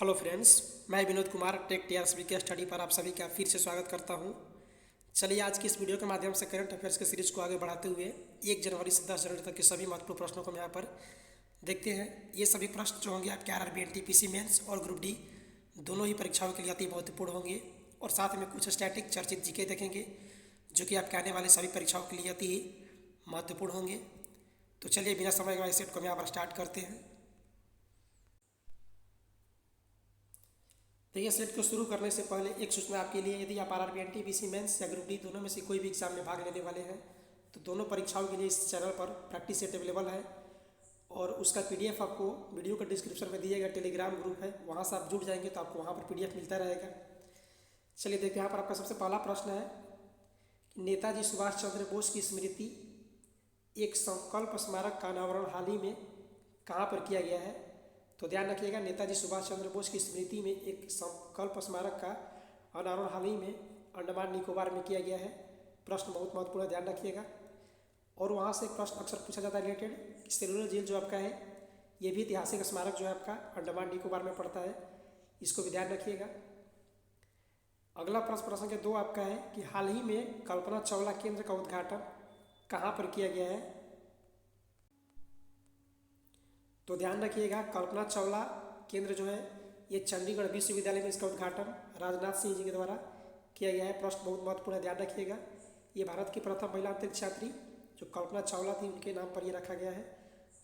Hello friends, मैं Vinod Kumar take टीआरएसबी के study पर आप सभी का फिर से स्वागत करता हूं। चलिए आज की इस वीडियो के माध्यम से करंट अफेयर्स के सीरीज को आगे बढ़ाते हुए 1 जनवरी से 10 जनवरी तक के सभी महत्वपूर्ण प्रश्नों को हम यहाँ पर देखते हैं। ये सभी प्रश्न जो होंगे आपके आरआरबी एनटीपीसी मेंस और ग्रुप डी दोनों ही परीक्षाओं के लिए अति महत्वपूर्ण होंगे और साथ में कुछ स्टैटिक चर्चित जीके देखेंगे जो कि आपके आने वाले सभी परीक्षाओं के लिए अति ही महत्वपूर्ण होंगे। तो चलिए बिना समय गवाए सेट को हम यहाँ पर स्टार्ट करते हैं। देखिए, सेट को शुरू करने से पहले एक सूचना आपके लिए, यदि आप आरआरबी एनटीपीसी मेंस या ग्रुप डी दोनों में से कोई भी एग्जाम में भाग लेने वाले हैं तो दोनों परीक्षाओं के लिए इस चैनल पर प्रैक्टिस सेट अवेलेबल है और उसका पीडीएफ आपको वीडियो के डिस्क्रिप्शन में दिया गया टेलीग्राम ग्रुप है, वहाँ से आप जुड़ जाएंगे तो आपको वहाँ पर पीडीएफ मिलता रहेगा। चलिए देखते हैं, यहाँ पर आपका सबसे पहला प्रश्न है कि नेताजी सुभाष चंद्र बोस की स्मृति एक संकल्प स्मारक का अनावरण हाल ही में कहाँ पर किया गया है। तो ध्यान रखिएगा, नेताजी सुभाष चंद्र बोस की स्मृति में एक संकल्प स्मारक का अनावरण हाल ही में अंडमान निकोबार में किया गया है। प्रश्न बहुत महत्वपूर्ण, ध्यान रखिएगा। और वहाँ से एक प्रश्न अक्सर पूछा जाता है रिलेटेड, सेलुलर जेल जो आपका है ये भी ऐतिहासिक स्मारक जो है आपका अंडमान निकोबार में पड़ता है, इसको भी ध्यान रखिएगा। अगला प्रश्न के 2 आपका है कि हाल ही में कल्पना चावला केंद्र का उद्घाटन कहाँ पर किया गया है। तो ध्यान रखिएगा, कल्पना चावला केंद्र जो है ये चंडीगढ़ विश्वविद्यालय में इसका उद्घाटन राजनाथ सिंह जी के द्वारा किया गया है। प्रश्न बहुत महत्वपूर्ण है, ध्यान रखिएगा। ये भारत की प्रथम महिला अंतरिक्ष यात्री जो कल्पना चावला थी उनके नाम पर ये रखा गया है,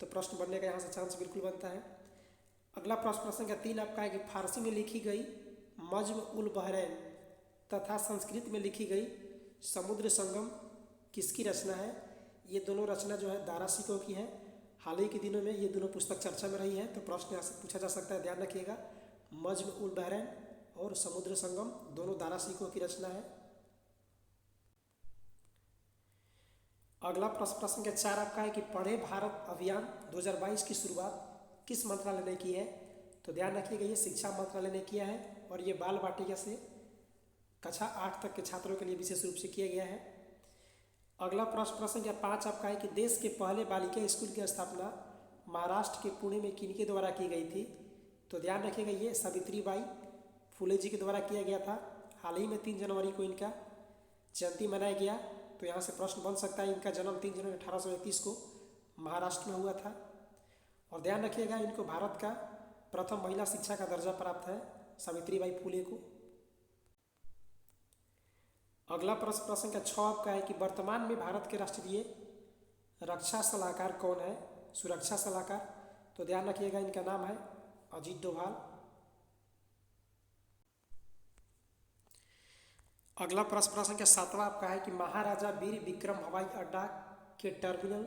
तो प्रश्न बनने का यहाँ से चांस बिल्कुल बनता है। अगला प्रश्न संख्या 3 आपका है कि फारसी में लिखी गई मज्म उल बहरैन तथा संस्कृत में लिखी गई समुद्र संगम किसकी रचना है। ये दोनों रचना जो है दारा सिकोह की है। हाल ही के दिनों में ये दोनों पुस्तक चर्चा में रही है, तो प्रश्न यहाँ से पूछा जा सकता है, ध्यान रखिएगा। मज्म उल बहरैन और समुद्र संगम दोनों दारा सिकोह की रचना है। अगला प्रश्न के 4 आपका है कि पढ़े भारत अभियान 2022 की शुरुआत किस मंत्रालय ने की है। तो ध्यान रखिएगा, ये शिक्षा मंत्रालय ने किया है और ये बाल वाटिका से कक्षा 8 तक के छात्रों के लिए विशेष रूप से किया गया है। अगला प्रश्न या 5 आपका है कि देश के पहले बालिका स्कूल की स्थापना महाराष्ट्र के पुणे में किनके द्वारा की गई थी। तो ध्यान रखिएगा, ये सावित्रीबाई फुले जी के द्वारा किया गया था। हाल ही में 3 जनवरी को इनका जयंती मनाया गया, तो यहाँ से प्रश्न बन सकता है, इनका जन्म 3 जनवरी 1831 को महाराष्ट्र में हुआ था। और ध्यान रखिएगा, इनको भारत का प्रथम महिला शिक्षा का दर्जा प्राप्त है सावित्रीबाई फुले को। अगला प्रश्न का 6 आपका है कि वर्तमान में भारत के राष्ट्रीय रक्षा सलाहकार कौन है, सुरक्षा सलाहकार। तो ध्यान रखिएगा, इनका नाम है अजीत डोभाल। अगला प्रश्न का 7वां आपका है कि महाराजा वीर विक्रम हवाई अड्डा के टर्मिनल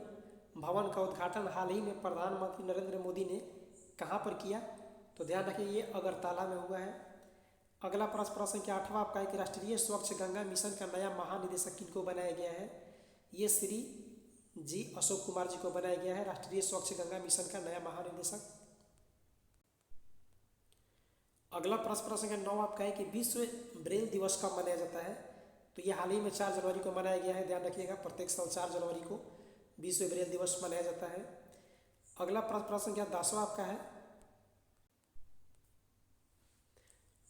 भवन का उद्घाटन हाल ही में प्रधानमंत्री नरेंद्र मोदी ने कहाँ पर किया। तो ध्यान रखिए, ये अगरतला में हुआ है। अगला प्रश्न के 8वां आपका है कि राष्ट्रीय स्वच्छ गंगा मिशन का नया महानिदेशक किनको बनाया गया है। ये श्री जी अशोक कुमार जी को बनाया गया है, राष्ट्रीय स्वच्छ गंगा मिशन का नया महानिदेशक। अगला प्रश्न का 9 आपका है कि विश्व ब्रेल दिवस कब मनाया जाता है। तो ये हाल ही में 4 जनवरी को मनाया गया है, ध्यान रखिएगा। प्रत्येक साल 4 जनवरी को विश्व ब्रेल दिवस मनाया जाता है। अगला प्रश्न का 10वां आपका है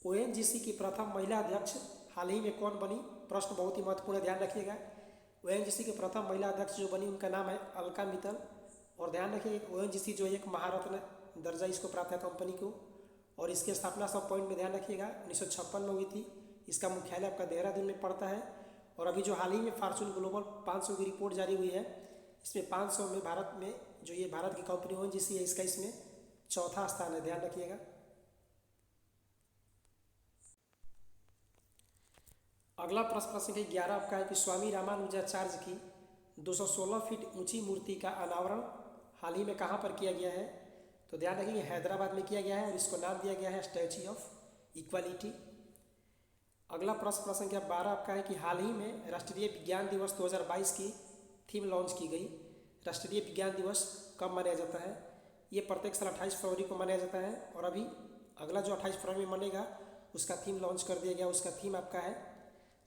ओएनजीसी की प्रथम महिला अध्यक्ष हाल ही में कौन बनी। प्रश्न बहुत ही महत्वपूर्ण है, ध्यान रखिएगा। ओएनजीसी के प्रथम महिला अध्यक्ष जो बनी उनका नाम है अलका मित्तल। और ध्यान रखिए, ओएनजीसी जो एक महारत्न दर्जा इसको प्राप्त है कंपनी को, और इसकी स्थापना सब पॉइंट में ध्यान रखिएगा 1956 में हुई थी। इसका मुख्यालय आपका देहरादून में पड़ता है। और अभी जो हाल ही में फॉर्च्यून ग्लोबल 500 की रिपोर्ट जारी हुई है, इसमें 500 में भारत में जो ये भारत की कंपनी ओएनजीसी है इसका इसमें 4था स्थान है, ध्यान रखिएगा। अगला प्रश्न के 11 आपका है कि स्वामी रामानुजाचार्य की 216 फीट ऊंची मूर्ति का अनावरण हाल ही में कहाँ पर किया गया है। तो ध्यान रखिए, हैदराबाद में किया गया है और इसको नाम दिया गया है स्टैच्यू ऑफ इक्वालिटी। अगला प्रश्न क्या 12 आपका है कि हाल ही में राष्ट्रीय विज्ञान दिवस 2022 की थीम लॉन्च की गई। राष्ट्रीय विज्ञान दिवस कब मनाया जाता है। ये प्रत्येक साल 28 फरवरी को मनाया जाता है और अभी अगला जो 28 फरवरी में मनेगा उसका थीम लॉन्च कर दिया गया। उसका थीम आपका है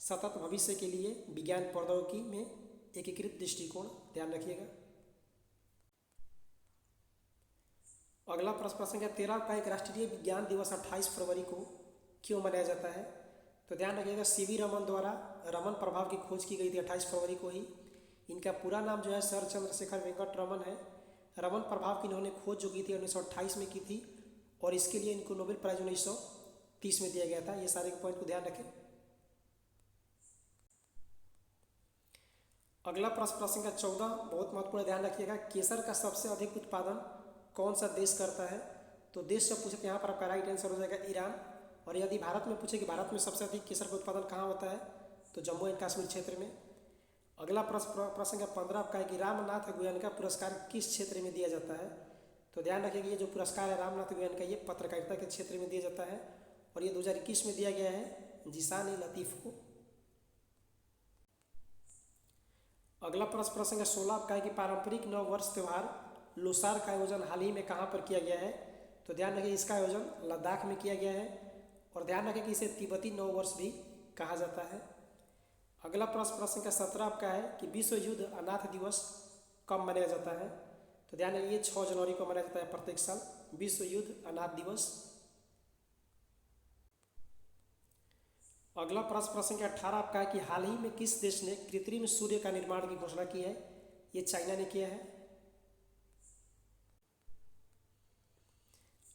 सतत भविष्य के लिए विज्ञान प्रौद्योगिकी में एकीकृत दृष्टिकोण, ध्यान रखिएगा। अगला प्रश्न प्रश्न है 13 का एक राष्ट्रीय विज्ञान दिवस 28 फरवरी को क्यों मनाया जाता है? तो ध्यान रखिएगा सीवी रमन द्वारा रमन प्रभाव की खोज की गई थी 28 फरवरी को ही। इनका पूरा नाम जो है सर चंद्रशेखर वेंकट रमन है। रमन प्रभाव की इन्होंने खोज जो की थी 1928 में की थी और इसके लिए इनको नोबेल प्राइज 1930 में दिया गया था। ये सारे पॉइंट को ध्यान रखें। अगला प्रश्न प्रश्न का 14 बहुत महत्वपूर्ण, ध्यान रखिएगा। केसर का सबसे अधिक उत्पादन कौन सा देश करता है? तो देश जब पूछे तो यहाँ पर आपका राइट आंसर हो जाएगा ईरान। और यदि भारत में पूछे कि भारत में सबसे अधिक केसर का उत्पादन कहाँ होता है, तो जम्मू एंड कश्मीर क्षेत्र में। अगला प्रश्न का 15 आपका है कि रामनाथ गोयनका पुरस्कार किस क्षेत्र में दिया जाता है? तो ध्यान रखिएगा ये जो पुरस्कार है रामनाथ गोयनका ये पत्रकारिता के क्षेत्र में दिया जाता है और ये 2021 में दिया गया है जीशान-ए-लतीफ़ को। अगला प्रश्न का 16 आपका है कि पारंपरिक नव वर्ष त्यौहार लोसार का आयोजन हाल ही में कहाँ पर किया गया है? तो ध्यान रखिए इसका आयोजन लद्दाख में किया गया है और ध्यान रखें कि इसे तिब्बती नव वर्ष भी कहा जाता है। अगला प्रश्न का 17 आपका है कि विश्व युद्ध अनाथ दिवस कब मनाया जाता है? तो ध्यान रखिए 6 जनवरी को मनाया जाता है प्रत्येक साल विश्व युद्ध अनाथ दिवस। अगला प्रश्न का 18 आपका है कि हाल ही में किस देश ने कृत्रिम सूर्य का निर्माण की घोषणा की है? ये चाइना ने किया है।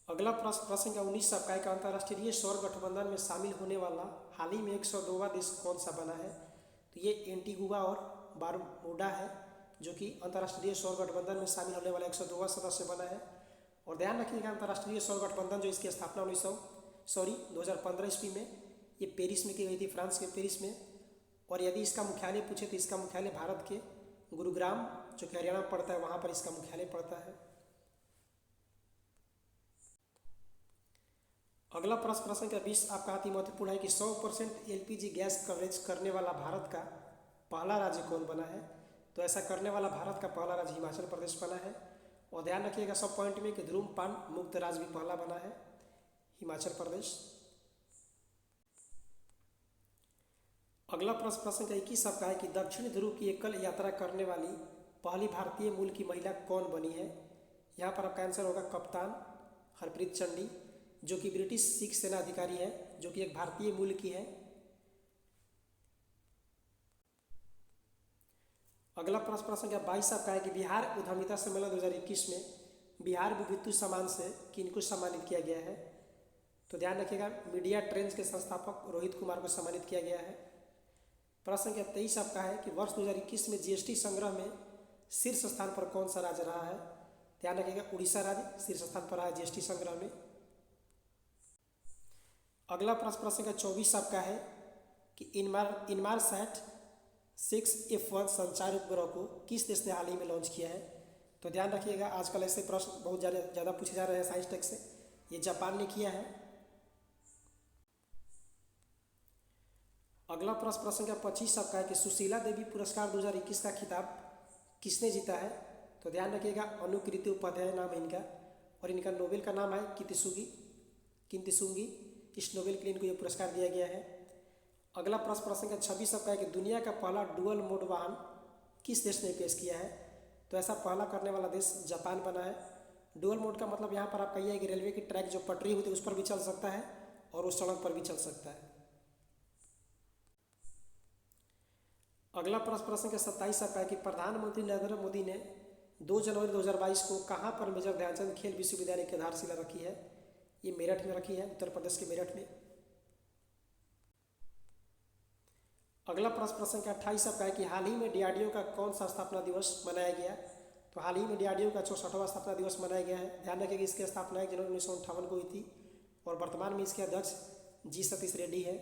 अगला प्रश्न का 19 आपका है कि अंतर्राष्ट्रीय सौर गठबंधन में शामिल होने वाला हाल ही में 102वां देश कौन सा बना है? तो ये एंटीगुआ और बारमूडा है जो कि अंतर्राष्ट्रीय सौर गठबंधन में शामिल होने वाला 102वां सदस्य बना है। और ध्यान रखिएगा अंतर्राष्ट्रीय सौर गठबंधन जो इसकी स्थापना 2015 ईस्वी में ये पेरिस में की गई थी, फ्रांस के पेरिस में। और यदि इसका मुख्यालय पूछे तो इसका मुख्यालय भारत के गुरुग्राम जो कि हरियाणा में पड़ता है वहाँ पर इसका मुख्यालय पड़ता है। अगला प्रश्न का 20 आपका अति महत्वपूर्ण है कि 100% एलपीजी गैस कवरेज करने वाला भारत का पहला राज्य कौन बना है? तो ऐसा करने वाला भारत का पहला राज्य हिमाचल प्रदेश बना है। और ध्यान रखिएगा सब पॉइंट में कि धूम्रपान मुक्त राज्य भी पहला बना है हिमाचल प्रदेश। अगला प्रश्न का 21 आपका है कि दक्षिण ध्रुव की एकल यात्रा करने वाली पहली भारतीय मूल की महिला कौन बनी है? यहाँ पर आपका आंसर होगा कप्तान हरप्रीत चंडी जो कि ब्रिटिश सिख सेना अधिकारी है जो कि एक भारतीय मूल की है। अगला प्रश्न का 22 आपका है कि बिहार उद्यमिता सम्मेलन 2021 में बिहार विद्युत सम्मान से किनको सम्मानित किया गया है? तो ध्यान रखिएगा मीडिया ट्रेंड्स के संस्थापक रोहित कुमार को सम्मानित किया गया है। प्रश्न का 23 आपका है कि वर्ष 2021 में जीएसटी संग्रह में शीर्ष स्थान पर कौन सा राज्य रहा है? ध्यान रखिएगा उड़ीसा राज्य शीर्ष स्थान पर रहा है जीएसटी संग्रह में। अगला प्रश्न का 24 आपका है कि इनमारसैट 6F1 संचार उपग्रह को किस देश ने हाल ही में लॉन्च किया है? तो ध्यान रखिएगा आजकल ऐसे प्रश्न बहुत ज़्यादा पूछे जा रहे हैं साइंस टेक से। ये जापान ने किया है। अगला प्रश्न का 25 आपका है कि सुशीला देवी पुरस्कार 2021 का खिताब किसने जीता है? तो ध्यान रखिएगा अनुकृति उपाध्याय नाम है इनका और इनका नोबेल का नाम है किंतिसुंगी। इस नोबेल के लिए इनको यह पुरस्कार दिया गया है। अगला प्रश्न का 26 आपका है कि दुनिया का पहला डुअल मोड वाहन किस देश ने पेश किया है? तो ऐसा पहला करने वाला देश जापान बना है। डुअल मोड का मतलब यहाँ पर आपका यह है कि रेलवे की ट्रैक जो पटरी होती है उस पर भी चल सकता है और उस सड़क पर भी चल सकता है। अगला प्रश्न का 27 आपका है कि प्रधानमंत्री नरेंद्र मोदी ने 2 जनवरी 2022 को कहाँ पर मेजर ध्यानचंद खेल विश्वविद्यालय की आधारशिला रखी है? ये मेरठ में रखी है, उत्तर प्रदेश के मेरठ में। अगला प्रश्न का 28 आपका है कि हाल ही में डीआरडीओ का कौन सा स्थापना दिवस मनाया गया? तो हाल ही में डीआरडीओ का 64वां स्थापना दिवस मनाया गया है। ध्यान रखिए कि इसकी स्थापना 1 जनवरी 1958 को हुई थी और वर्तमान में इसके अध्यक्ष जी सतीश रेड्डी है।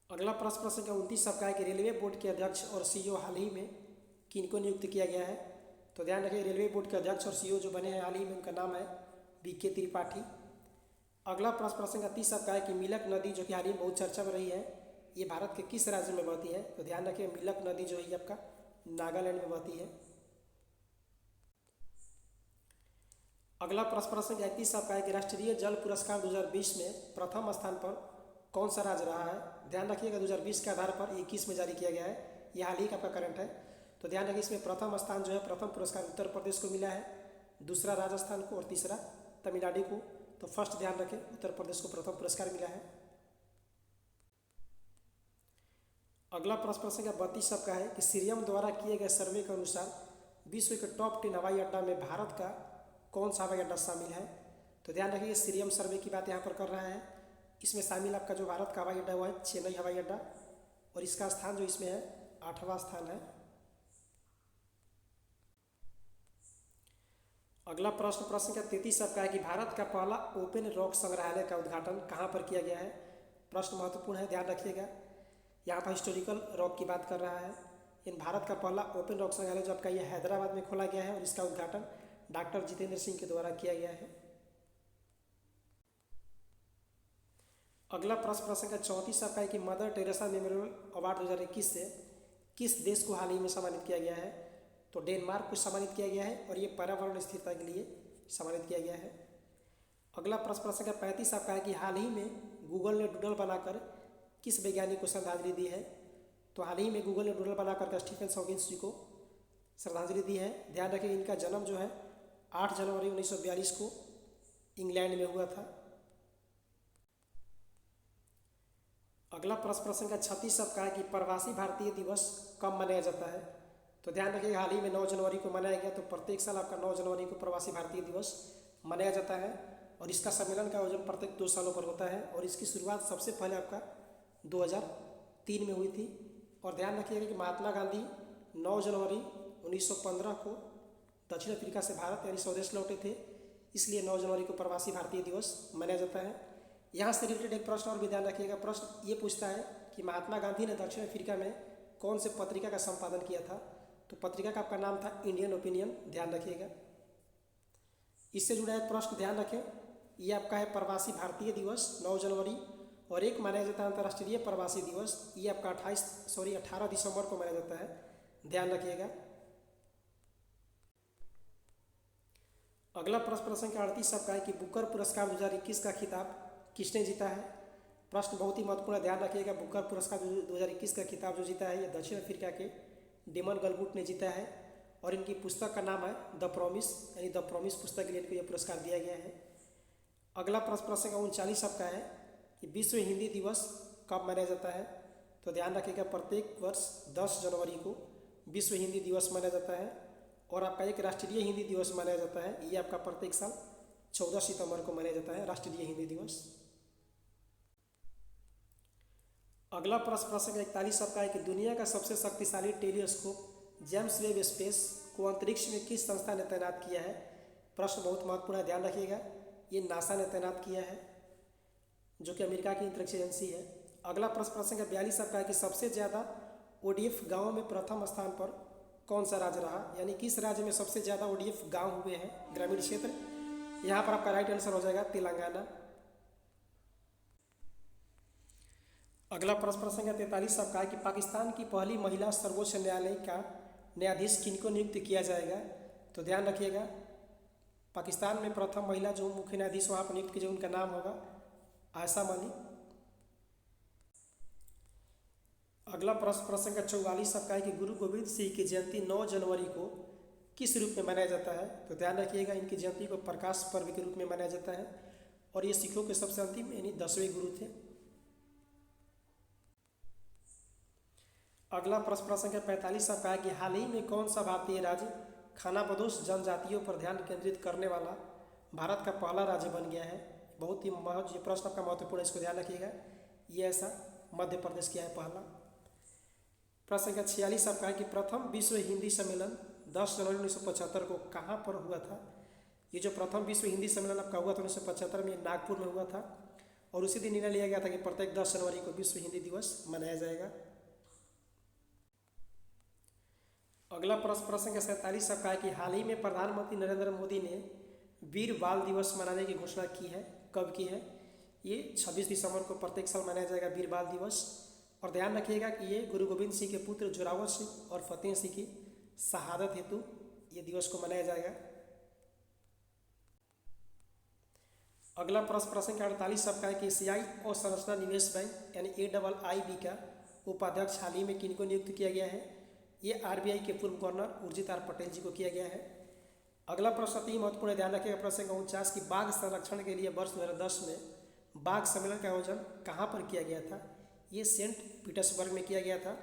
अगला प्रश्न का 29 आपका है कि रेलवे बोर्ड के अध्यक्ष और सीईओ हाल ही में किनको नियुक्त किया गया है? तो ध्यान रखिए रेलवे बोर्ड के अध्यक्ष और सीईओ जो बने हैं हाल ही में उनका नाम है बीके त्रिपाठी। अगला प्रश्न का 30 आपका है कि मिलक नदी जो कि हाल ही में बहुत चर्चा में रही है ये भारत के किस राज्य में बहती है? तो ध्यान रखिए मिलक नदी जो है ये आपका नागालैंड में बहती है। अगला प्रश्न का 31 आपका है कि राष्ट्रीय जल पुरस्कार 2020 में प्रथम स्थान पर कौन सा राज्य रहा है? ध्यान रखिएगा 2020 के आधार पर 21 में जारी किया गया है, ये हाल ही का आपका करंट है। तो ध्यान रखिए इसमें प्रथम स्थान जो है, प्रथम पुरस्कार उत्तर प्रदेश को मिला है, दूसरा राजस्थान को और तीसरा तमिलनाडु को। तो फर्स्ट ध्यान रखें, उत्तर प्रदेश को प्रथम पुरस्कार मिला है। अगला प्रश्न संख्या 32 सबका है कि सीरियम द्वारा किए गए सर्वे के अनुसार विश्व के टॉप 10 हवाई अड्डा में भारत का कौन सा हवाई अड्डा शामिल है। तो ध्यान रखिए सीरियम सर्वे की बात यहाँ पर कर रहा है। इसमें शामिल आपका जो भारत का हवाई अड्डा हुआ है चेन्नई हवाई अड्डा, और इसका स्थान जो इसमें है 8वां स्थान है। अगला प्रश्न संख्या 33 सबका है कि भारत का पहला ओपन रॉक संग्रहालय का उद्घाटन कहाँ पर किया गया है। प्रश्न महत्वपूर्ण है, ध्यान रखिएगा। यहाँ पर हिस्टोरिकल रॉक की बात कर रहा है। इन भारत का पहला ओपन रॉक संग्रहालय जो आपका ये हैदराबाद में खोला गया है, और इसका उद्घाटन डॉक्टर जितेंद्र सिंह के द्वारा किया गया है। अगला प्रश्न संख्या 34 सबका है कि मदर टेरेसा मेमोरियल अवार्ड 2021 से किस देश को हाल ही में सम्मानित किया गया है। तो डेनमार्क को सम्मानित किया गया है, और ये पर्यावरण स्थिरता के लिए सम्मानित किया गया है। अगला प्रश्न संख्या 35 सबका है कि हाल ही में गूगल ने डूडल बनाकर किस वैज्ञानिक को श्रद्धांजलि दी है। तो हाल ही में गूगल ने डूडल बनाकर स्टीफन हॉकिंस जी को श्रद्धांजलि दी है। ध्यान रखें इनका जन्म जो है 8 जनवरी 1942 को इंग्लैंड में हुआ था। अगला प्रश्न संख्या 36 सबका है कि प्रवासी भारतीय दिवस कब मनाया जाता है। तो ध्यान रखिए हाल ही में 9 जनवरी को मनाया गया। तो प्रत्येक साल आपका 9 जनवरी को प्रवासी भारतीय दिवस मनाया जाता है, और इसका सम्मेलन का आयोजन प्रत्येक 2 सालों पर होता है, और इसकी शुरुआत सबसे पहले आपका 2003 में हुई थी। और ध्यान रखिएगा कि महात्मा गांधी 9 जनवरी 1915 को दक्षिण अफ्रीका से भारत यानी स्वदेश लौटे थे, इसलिए 9 जनवरी को प्रवासी भारतीय दिवस मनाया जाता है। यहाँ से रिलेटेड एक प्रश्न और भी ध्यान रखिएगा। प्रश्न ये पूछता है कि महात्मा गांधी ने दक्षिण अफ्रीका में कौन से पत्रिका का संपादन किया था। तो पत्रिका का आपका नाम था इंडियन ओपिनियन, ध्यान रखिएगा। इससे जुड़ा एक प्रश्न ध्यान रखें, ये आपका है प्रवासी भारतीय दिवस 9 जनवरी, और एक मनाया जाता है अंतर्राष्ट्रीय प्रवासी दिवस, ये आपका 18 दिसंबर को मनाया जाता है, ध्यान रखिएगा। अगला प्रश्न संख्या 38 सबका है कि बुकर पुरस्कार 2021 का खिताब किसने जीता है। प्रश्न बहुत ही महत्वपूर्ण, ध्यान रखिएगा। बुकर पुरस्कार 2021 का खिताब जो जीता है ये दक्षिण अफ्रीका के डेमन गलगुट ने जीता है, और इनकी पुस्तक का नाम है द प्रॉमिस, यानी द प्रॉमिस पुस्तक के लिए इनको यह पुरस्कार दिया गया है। अगला प्रश्न संख्या 39 सबका है कि विश्व हिंदी दिवस कब मनाया जाता है। तो ध्यान रखिएगा प्रत्येक वर्ष 10 जनवरी को विश्व हिंदी दिवस मनाया जाता है, और आपका एक राष्ट्रीय हिंदी दिवस मनाया जाता है, ये आपका प्रत्येक साल 14 सितंबर को मनाया जाता है राष्ट्रीय हिंदी दिवस। अगला प्रश्न संख्या 41 सबका है कि दुनिया का सबसे शक्तिशाली टेलीस्कोप जेम्स वेब स्पेस को अंतरिक्ष में किस संस्था ने तैनात किया है। प्रश्न बहुत महत्वपूर्ण है, ध्यान रखिएगा। ये नासा ने तैनात किया है, जो कि अमेरिका की अंतरिक्ष एजेंसी है। अगला प्रश्न संख्या 42 सबका है कि सबसे ज़्यादा ODF गाँव में प्रथम स्थान पर कौन सा राज्य रहा, यानी किस राज्य में सबसे ज़्यादा ODF गाँव हुए हैं, ग्रामीण क्षेत्र। यहाँ पर आपका राइट आंसर हो जाएगा तेलंगाना। अगला प्रश्न संख्या 43 सबका है कि पाकिस्तान की पहली महिला सर्वोच्च न्यायालय का न्यायाधीश किनको नियुक्त किया जाएगा। तो ध्यान रखिएगा पाकिस्तान में प्रथम महिला जो मुख्य न्यायाधीश वहाँ पर नियुक्त की जाए उनका नाम होगा आयशा मलिक। अगला प्रश्न संख्या 44 सबका है कि गुरु गोविंद सिंह की जयंती 9 जनवरी को किस रूप में मनाया जाता है। तो ध्यान रखिएगा इनकी जयंती को प्रकाश पर्व के रूप में मनाया जाता है, और ये सिखों के सबसे अंतिम यानी 10वें गुरु थे। अगला प्रश्न संख्या 45 सबका है कि हाल ही में कौन सा भारतीय राज्य खानाबदोश जनजातियों पर ध्यान केंद्रित करने वाला भारत का पहला राज्य बन गया है। बहुत ही ये प्रश्न आपका महत्वपूर्ण है, इसको ध्यान रखिएगा। ये ऐसा मध्य प्रदेश किया है पहला। प्रश्न संख्या 46 सबका है कि प्रथम विश्व हिंदी सम्मेलन 10 जनवरी 1975 को कहाँ पर हुआ था। ये जो प्रथम विश्व हिंदी सम्मेलन आपका हुआ था 1975 में नागपुर में हुआ था, और उसी दिन निर्णय लिया गया था कि प्रत्येक 10 जनवरी को विश्व हिंदी दिवस मनाया जाएगा। अगला प्रश्न संख्या 47 सबका है कि हाल ही में प्रधानमंत्री नरेंद्र मोदी ने वीर बाल दिवस मनाने की घोषणा की है, कब की है। ये 26 दिसंबर को प्रत्येक साल मनाया जाएगा वीर बाल दिवस। और ध्यान रखिएगा कि ये गुरु गोविंद सिंह के पुत्र जोरावर सिंह और फतेह सिंह की शहादत हेतु ये दिवस को मनाया जाएगा। अगला प्रश्न संख्या 48 सबका है कि एशियाई अवसंरचना निवेश बैंक यानी AIIB का उपाध्यक्ष हाल ही में किनको नियुक्त किया गया है। ये आरबीआई के पूर्व गवर्नर उर्जित आर पटेल जी को किया गया है। अगला प्रश्न अति महत्वपूर्ण, ध्यान रखिएगा। प्रश्न 49 की बाघ संरक्षण के लिए वर्ष 2010 में बाघ सम्मेलन का आयोजन कहाँ पर किया गया था? ये सेंट पीटर्सबर्ग में किया गया था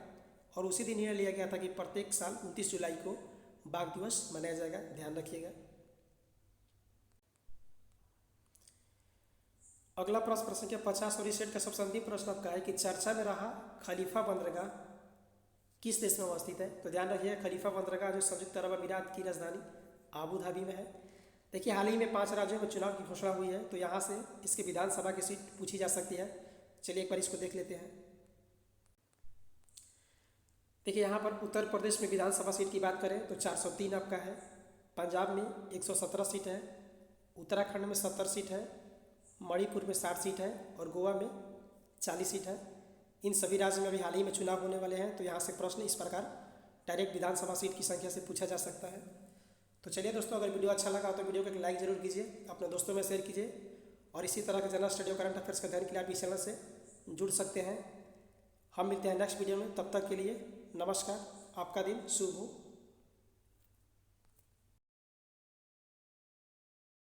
और उसी दिन निर्णय लिया गया था कि प्रत्येक साल 29 जुलाई को बाघ दिवस मनाया जाएगा, ध्यान रखिएगा। अगला प्रश्न संख्या 50 और इस सेट का सबसे अंतिम प्रश्न आपका है कि चर्चा में रहा खलीफा बंदरगाह किस देश में अवस्थित है? तो ध्यान रखिएगा, खलीफा बंदरगाह जो संयुक्त अरब अमीरात की राजधानी आबू धाबी में है। देखिए, हाल ही में 5 राज्यों में चुनाव की घोषणा हुई है, तो यहाँ से इसके विधानसभा की सीट पूछी जा सकती है। चलिए एक बार इसको देख लेते हैं। देखिए, यहाँ पर उत्तर प्रदेश में विधानसभा सीट की बात करें तो 403 आपका है, पंजाब में 117 सीट है, उत्तराखंड में 70 सीट है, मणिपुर में 60 सीट है और गोवा में 40 सीट है। इन सभी राज्यों में अभी हाल ही में चुनाव होने वाले हैं, तो यहाँ से प्रश्न इस प्रकार डायरेक्ट विधानसभा सीट की संख्या से पूछा जा सकता है। तो चलिए दोस्तों, अगर वीडियो अच्छा लगा तो वीडियो को एक लाइक जरूर कीजिए, अपने दोस्तों में शेयर कीजिए और इसी तरह के जनरल स्टडी और करंट अफेयर्स का अध्ययन के लिए आप इस चैनल से जुड़ सकते हैं। हम मिलते हैं नेक्स्ट वीडियो में, तब तक के लिए नमस्कार। आपका दिन शुभ हो।